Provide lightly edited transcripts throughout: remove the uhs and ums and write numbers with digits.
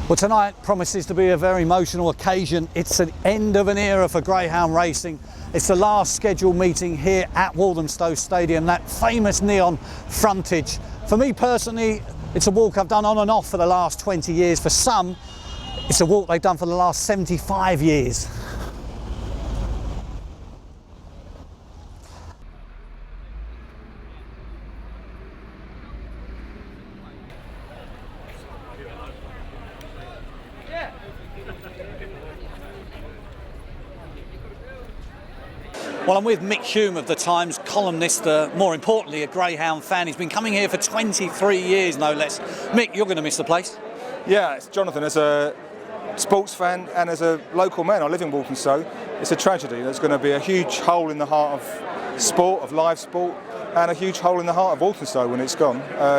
Well, tonight promises to be a very emotional occasion. It's an end of an era for greyhound racing. It's the last scheduled meeting here at Walthamstow Stadium, that famous neon frontage. For me personally, it's a walk I've done on and off for the last 20 years. For some, it's a walk they've done for the last 75 years. Well, I'm with Mick Hume of the Times, columnist, more importantly a greyhound fan. He's been coming here for 23 years, no less. Mick, you're going to miss the place. Yeah, it's Jonathan, as a sports fan and as a local man, I live in Walthamstow. It's a tragedy. There's going to be a huge hole in the heart of sport, of live sport, and a huge hole in the heart of Walthamstow when it's gone.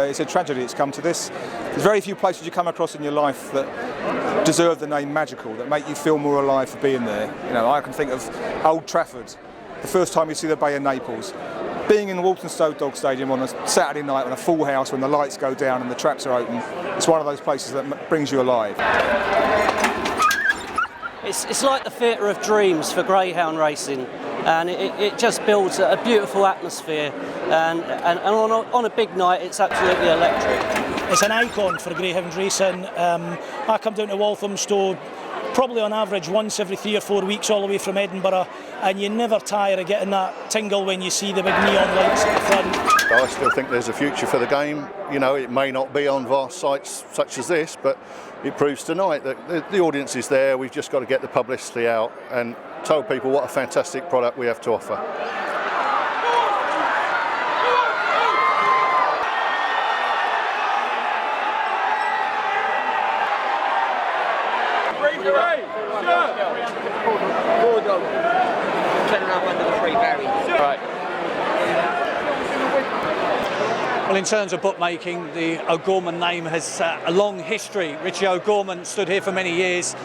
It's a tragedy it's come to this. There's very few places you come across in your life that deserve the name magical, that make you feel more alive for being there. You know, I can think of Old Trafford, the first time you see the Bay of Naples. Being in the Walthamstow Dog Stadium on a Saturday night on a full house when the lights go down and the traps are open, it's one of those places that brings you alive. It's like the theatre of dreams for greyhound racing, and it just builds a beautiful atmosphere, and on a big night it's absolutely electric. It's an icon for greyhound racing. I come down to Walthamstow probably on average once every 3 or 4 weeks all the way from Edinburgh, and you never tire of getting that tingle when you see the big neon lights at the front. I still think there's a future for the game. You know, it may not be on vast sites such as this, but it proves tonight that the audience is there. We've just got to get the publicity out and tell people what a fantastic product we have to offer. Well, in terms of bookmaking, the O'Gorman name has a long history. Richie O'Gorman stood here for many years.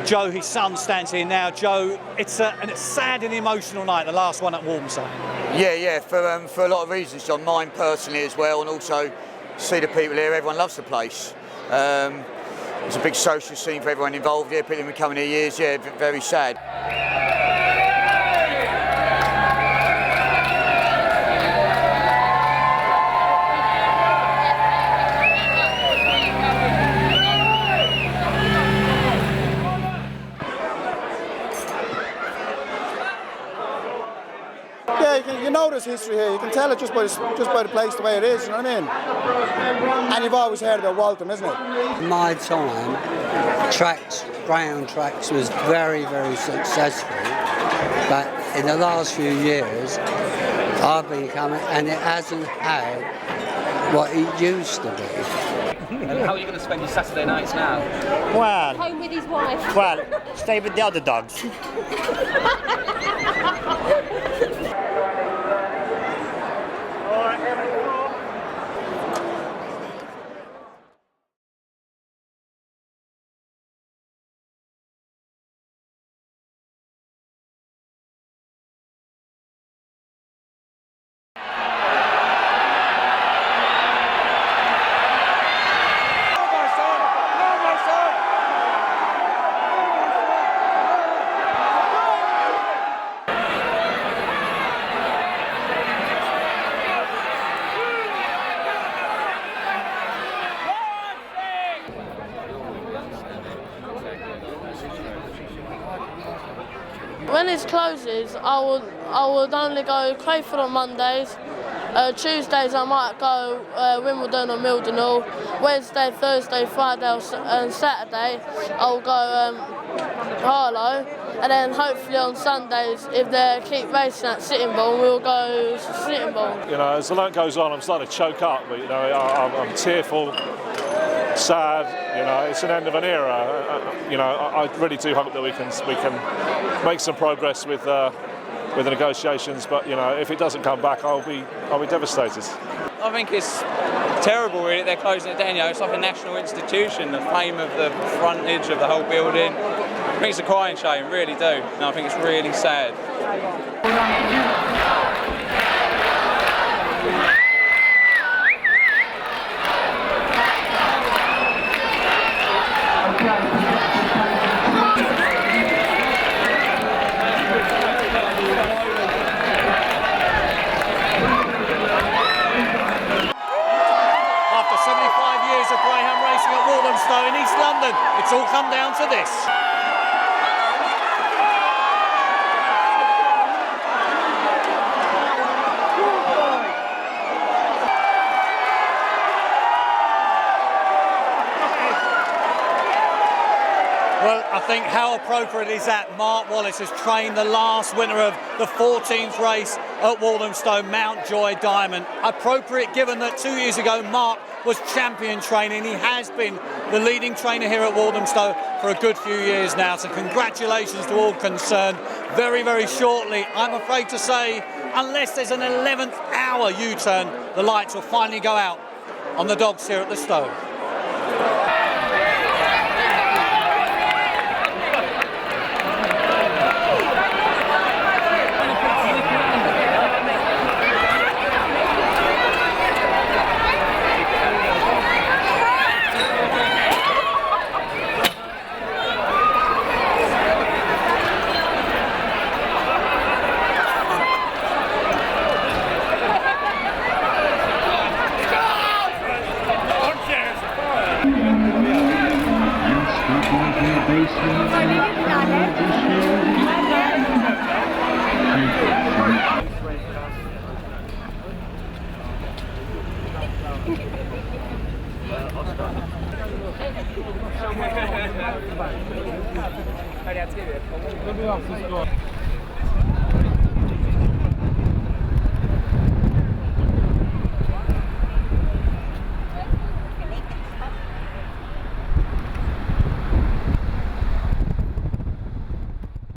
Joe, his son, stands here now. Joe, it's a sad and emotional night, the last one at Walthamstow. Yeah, for a lot of reasons, John. Mine personally as well, and also see the people here. Everyone loves the place. It's a big social scene for everyone involved here. People have been coming here years. Yeah, very sad. Yeah, you know there's history here. You can tell it just by the place, the way it is, you know what I mean? And you've always heard about Waltham, isn't it? In my time, greyhound tracks was very, very successful. But in the last few years, I've been coming and it hasn't had what it used to be. And how are you going to spend your Saturday nights now? Well, home with his wife. Well, stay with the other dogs. When it closes, I would only go Crayford on Mondays. Tuesdays I might go Wimbledon or Mildenhall. Wednesday, Thursday, Friday and Saturday I'll go Harlow. And then hopefully on Sundays, if they keep racing at Sittingbourne, we'll go Sittingbourne. You know, as the night goes on, I'm starting to choke up. But, you know, I'm tearful, sad. You know, it's an end of an era. You know, I really do hope that we can make some progress with the negotiations. But you know, if it doesn't come back, I'll be devastated. I think it's terrible, really. They're closing it down. You know, it's like a national institution. The fame of the frontage of the whole building. I think it's a crying shame, really do. And I think it's really sad. racing at Walthamstow in East London. It's all come down to this. Well, I think how appropriate is that Mark Wallace has trained the last winner of the 14th race at Walthamstow, Mountjoy Diamond. Appropriate given that 2 years ago Mark was champion training. He has been the leading trainer here at Walthamstow for a good few years now. So congratulations to all concerned. Very, very shortly, I'm afraid to say, unless there's an 11th hour U-turn, the lights will finally go out on the dogs here at the Stowe. Hadi, jetzt geht es.